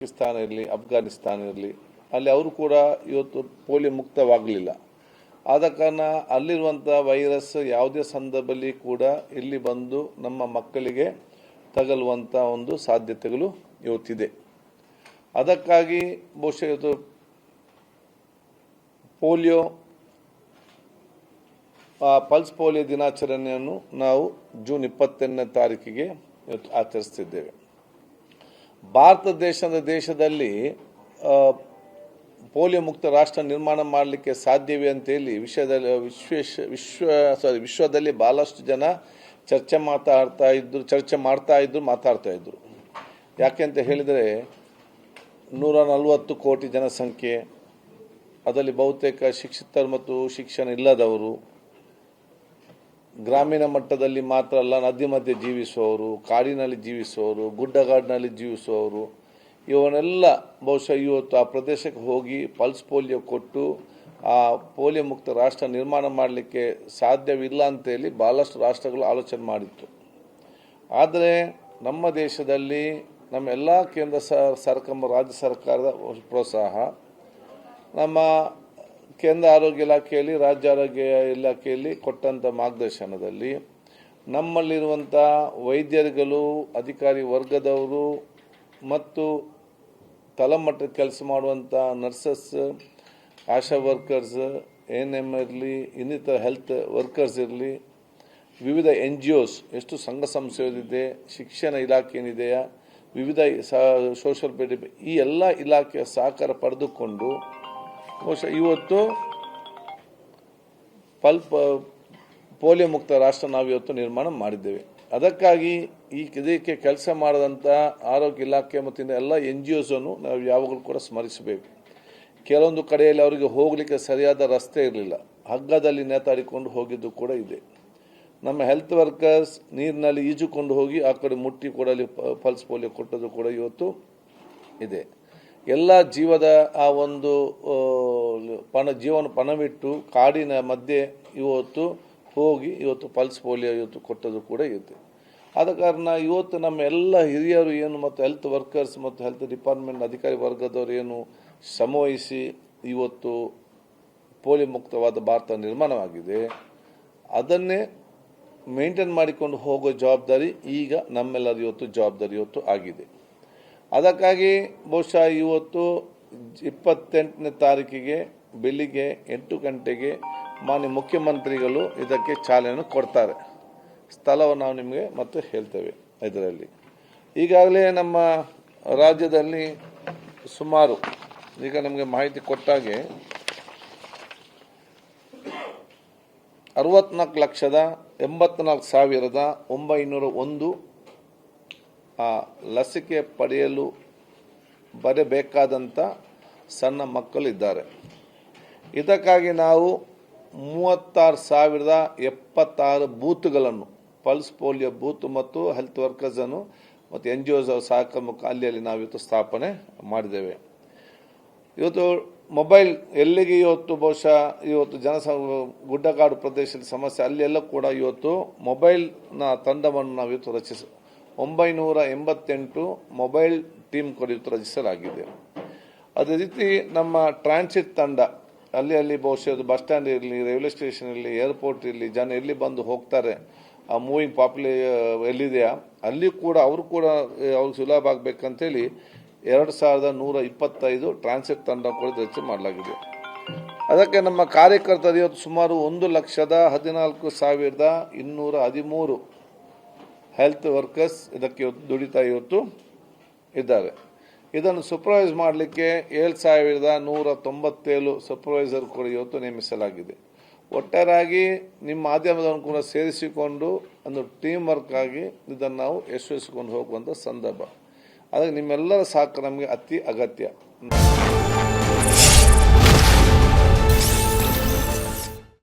ಪಾಕಿಸ್ತಾನ ಇರಲಿ, ಅಫ್ಘಾನಿಸ್ತಾನ ಇರಲಿ, ಅಲ್ಲಿ ಅವರು ಕೂಡ ಇವತ್ತು ಪೋಲಿಯೋ ಮುಕ್ತವಾಗಲಿಲ್ಲ. ಆದ ಕಾರಣ ಅಲ್ಲಿರುವಂಥ ವೈರಸ್ ಯಾವುದೇ ಸಂದರ್ಭದಲ್ಲಿ ಕೂಡ ಇಲ್ಲಿ ಬಂದು ನಮ್ಮ ಮಕ್ಕಳಿಗೆ ತಗಲುವಂಥ ಒಂದು ಸಾಧ್ಯತೆಗಳು ಇವತ್ತಿದೆ. ಅದಕ್ಕಾಗಿ ಬಹುಶಃ ಇವತ್ತು ಪೋಲಿಯೋ ಪಲ್ಸ್ ಪೋಲಿಯೋ ದಿನಾಚರಣೆಯನ್ನು ನಾವು ಜೂನ್ 28ನೇ ತಾರೀಕಿಗೆ ಇವತ್ತು ಆಚರಿಸ್ತಿದ್ದೇವೆ. ಭಾರತ ದೇಶದಲ್ಲಿ ಪೋಲಿಯೋ ಮುಕ್ತ ರಾಷ್ಟ್ರ ನಿರ್ಮಾಣ ಮಾಡಲಿಕ್ಕೆ ಸಾಧ್ಯವೇ ಅಂತೇಳಿ ವಿಶ್ವದಲ್ಲಿ ಬಹಳಷ್ಟು ಜನ ಚರ್ಚೆ ಮಾಡ್ತಾ ಇದ್ರು. ಯಾಕೆ ಅಂತ ಹೇಳಿದರೆ 140 ಕೋಟಿ ಜನಸಂಖ್ಯೆ, ಅದರಲ್ಲಿ ಬಹುತೇಕ ಶಿಕ್ಷಿತರು ಮತ್ತು ಶಿಕ್ಷಣ ಇಲ್ಲದವರು, ಗ್ರಾಮೀಣ ಮಟ್ಟದಲ್ಲಿ ಮಾತ್ರ ಅಲ್ಲ, ನದಿ ಮಧ್ಯೆ ಜೀವಿಸುವವರು, ಕಾಡಿನಲ್ಲಿ ಜೀವಿಸುವವರು, ಗುಡ್ಡಗಾಡಿನಲ್ಲಿ ಜೀವಿಸುವವರು, ಇವನ್ನೆಲ್ಲ ಬಹುಶಃ ಇವತ್ತು ಆ ಪ್ರದೇಶಕ್ಕೆ ಹೋಗಿ ಪಲ್ಸ್ ಪೋಲಿಯೋ ಕೊಟ್ಟು ಆ ಪೋಲಿಯೋ ಮುಕ್ತ ರಾಷ್ಟ್ರ ನಿರ್ಮಾಣ ಮಾಡಲಿಕ್ಕೆ ಸಾಧ್ಯವಿಲ್ಲ ಅಂತೇಳಿ ಭಾಳಷ್ಟು ರಾಷ್ಟ್ರಗಳು ಆಲೋಚನೆ ಮಾಡಿತ್ತು. ಆದರೆ ನಮ್ಮ ದೇಶದಲ್ಲಿ ನಮ್ಮ ಎಲ್ಲ ಕೇಂದ್ರ ಸರ್ಕಾರ, ರಾಜ್ಯ ಸರ್ಕಾರದ ಪ್ರೋತ್ಸಾಹ, ನಮ್ಮ ಕೇಂದ್ರ ಆರೋಗ್ಯ ಇಲಾಖೆಯಲ್ಲಿ, ರಾಜ್ಯ ಆರೋಗ್ಯ ಇಲಾಖೆಯಲ್ಲಿ ಕೊಟ್ಟಂಥ ಮಾರ್ಗದರ್ಶನದಲ್ಲಿ ನಮ್ಮಲ್ಲಿರುವಂಥ ವೈದ್ಯರುಗಳು, ಅಧಿಕಾರಿ ವರ್ಗದವರು ಮತ್ತು ತಳಮಟ್ಟದ ಕೆಲಸ ಮಾಡುವಂಥ ನರ್ಸಸ್, ಆಶಾ ವರ್ಕರ್ಸ್, ANM ಇರಲಿ, ಇನ್ನಿತರ ಹೆಲ್ತ್ ವರ್ಕರ್ಸ್ ಇರಲಿ, ವಿವಿಧ NGOs, ಎಷ್ಟು ಸಂಘ ಸಂಸ್ಥೆಗಳಿದೆ, ಶಿಕ್ಷಣ ಇಲಾಖೆ ಏನಿದೆಯಾ, ವಿವಿಧ ಸೋಷಿಯಲ್ ಬೆನಿಫಿಟ್, ಈ ಎಲ್ಲ ಇಲಾಖೆಯ ಸಹಕಾರ ಪಡೆದುಕೊಂಡು ಬಹುಶಃ ಇವತ್ತು ಪೋಲಿಯೋ ಮುಕ್ತ ರಾಷ್ಟ್ರ ನಾವು ಇವತ್ತು ನಿರ್ಮಾಣ ಮಾಡಿದ್ದೇವೆ. ಅದಕ್ಕಾಗಿ ಇದಕ್ಕೆ ಕೆಲಸ ಮಾಡಿದಂಥ ಆರೋಗ್ಯ ಇಲಾಖೆ ಮತ್ತು ಎಲ್ಲ NGOs ಅನ್ನು ನಾವು ಯಾವಾಗಲೂ ಕೂಡ ಸ್ಮರಿಸಬೇಕು. ಕೆಲವೊಂದು ಕಡೆಯಲ್ಲಿ ಅವರಿಗೆ ಹೋಗಲಿಕ್ಕೆ ಸರಿಯಾದ ರಸ್ತೆ ಇರಲಿಲ್ಲ, ಹಗ್ಗದಲ್ಲಿ ನೇತಾಡಿಕೊಂಡು ಹೋಗಿದ್ದು ಕೂಡ ಇದೆ. ನಮ್ಮ ಹೆಲ್ತ್ ವರ್ಕರ್ಸ್ ನೀರಿನಲ್ಲಿ ಈಜುಕೊಂಡು ಹೋಗಿ ಆ ಕಡೆ ಮುಟ್ಟಿ ಕೂಡ ಅಲ್ಲಿ ಪಲ್ಸ್ ಪೋಲಿಯೋ ಕೊಟ್ಟದ್ದು ಕೂಡ ಇವತ್ತು ಇದೆ. ಎಲ್ಲ ಜೀವದ ಆ ಒಂದು ಜೀವನ ಪಣವಿಟ್ಟು ಕಾಡಿನ ಮಧ್ಯೆ ಇವತ್ತು ಹೋಗಿ ಇವತ್ತು ಪಲ್ಸ್ ಪೋಲಿಯೋ ಇವತ್ತು ಕೊಟ್ಟದ್ದು ಕೂಡ ಇದೆ. ಆದ ಕಾರಣ ಇವತ್ತು ನಮ್ಮ ಎಲ್ಲ ಹಿರಿಯರು ಏನು ಮತ್ತು ಹೆಲ್ತ್ ವರ್ಕರ್ಸ್ ಮತ್ತು ಹೆಲ್ತ್ ಡಿಪಾರ್ಟ್ಮೆಂಟ್ ಅಧಿಕಾರಿ ವರ್ಗದವರು ಏನು ಶ್ರಮವಹಿಸಿ ಇವತ್ತು ಪೋಲಿಯೋ ಮುಕ್ತವಾದ ಭಾರತ ನಿರ್ಮಾಣವಾಗಿದೆ, ಅದನ್ನೇ ಮೇಂಟೈನ್ ಮಾಡಿಕೊಂಡು ಹೋಗೋ ಜವಾಬ್ದಾರಿ ಈಗ ನಮ್ಮೆಲ್ಲರ ಜವಾಬ್ದಾರಿ ಇವತ್ತು ಆಗಿದೆ. ಅದಕ್ಕಾಗಿ ಬಹುಶಃ ಇವತ್ತು 28ನೇ ತಾರೀಕಿಗೆ ಬೆಳಿಗ್ಗೆ 8 ಗಂಟೆಗೆ ಮಾನ್ಯ ಮುಖ್ಯಮಂತ್ರಿಗಳು ಇದಕ್ಕೆ ಚಾಲನೆ ಕೊಡ್ತಾರೆ. ಸ್ಥಳವನ್ನು ನಾವು ನಿಮಗೆ ಮತ್ತೆ ಹೇಳ್ತೇವೆ. ಇದರಲ್ಲಿ ಈಗಾಗಲೇ ನಮ್ಮ ರಾಜ್ಯದಲ್ಲಿ ಸುಮಾರು ಈಗ ನಮಗೆ ಮಾಹಿತಿ ಕೊಟ್ಟಾಗೆ 64,84,901 ಲಸಿಕೆ ಪಡೆಯಲು ಬರಬೇಕಾದಂಥ ಸಣ್ಣ ಮಕ್ಕಳಿದ್ದಾರೆ. ಇದಕ್ಕಾಗಿ ನಾವು 36,076 ಬೂತ್ಗಳನ್ನು, ಪಲ್ಸ್ ಪೋಲಿಯೋ ಬೂತ್ ಮತ್ತು ಹೆಲ್ತ್ ವರ್ಕರ್ಸನ್ನು ಮತ್ತು NGOs ಸಹಕಾರ ಅಲ್ಲಿ ನಾವು ಇವತ್ತು ಸ್ಥಾಪನೆ ಮಾಡಿದ್ದೇವೆ. ಇವತ್ತು ಮೊಬೈಲ್ ಎಲ್ಲಿಗೆ ಇವತ್ತು ಬಹುಶಃ ಇವತ್ತು ಗುಡ್ಡಗಾಡು ಪ್ರದೇಶದ ಸಮಸ್ಯೆ ಅಲ್ಲೆಲ್ಲ ಕೂಡ ಇವತ್ತು ಮೊಬೈಲ್ನ ತಂಡವನ್ನು ನಾವು ಇವತ್ತು 988 ಮೊಬೈಲ್ ಟೀಮ್ ಕೂಡ ಇವತ್ತು ರಚಿಸಲಾಗಿದೆ. ಅದೇ ರೀತಿ ನಮ್ಮ ಟ್ರಾನ್ಸಿಟ್ ತಂಡ ಅಲ್ಲಿ ಬಹುಶಃ ಬಸ್ ಸ್ಟ್ಯಾಂಡ್ ಇರಲಿ, ರೈಲ್ವೆ ಸ್ಟೇಷನ್ ಇರಲಿ, ಏರ್ಪೋರ್ಟ್ ಇರಲಿ, ಜನ ಎಲ್ಲಿ ಬಂದು ಹೋಗ್ತಾರೆ, ಆ ಮೂವಿಂಗ್ ಎಲ್ಲಿದೆಯಾ ಅಲ್ಲಿ ಕೂಡ ಅವ್ರಿಗೆ ಸುಲಭ ಆಗಬೇಕಂತೇಳಿ 2125 ಟ್ರಾನ್ಸಿಟ್ ತಂಡ ಕೂಡ ರಚನೆ ಮಾಡಲಾಗಿದೆ. ಅದಕ್ಕೆ ನಮ್ಮ ಕಾರ್ಯಕರ್ತರು ಇವತ್ತು ಸುಮಾರು 1,14,213 ಹೆಲ್ತ್ ವರ್ಕರ್ಸ್ ಇದಕ್ಕೆ ದುಡಿತಾ ಇದ್ದಾರೆ. ಇದನ್ನು ಸೂಪರ್ವೈಸ್ ಮಾಡಲಿಕ್ಕೆ 7,197 ಸೂಪರ್ವೈಸರ್ ಕೂಡ ಇವತ್ತು ನೇಮಿಸಲಾಗಿದೆ. ಒಟ್ಟಾರೆಯಾಗಿ ನಿಮ್ಮ ಮಾಧ್ಯಮದವನ್ನು ಕೂಡ ಸೇರಿಸಿಕೊಂಡು ಒಂದು ಟೀಮ್ ವರ್ಕ್ ಆಗಿ ಇದನ್ನು ನಾವು ಯಶಸ್ವಿಸಿಕೊಂಡು ಹೋಗುವಂಥ ಸಂದರ್ಭ. ಅದಕ್ಕೆ ನಿಮ್ಮೆಲ್ಲರ ಸಹಕಾರ ನಮಗೆ ಅತಿ ಅಗತ್ಯ.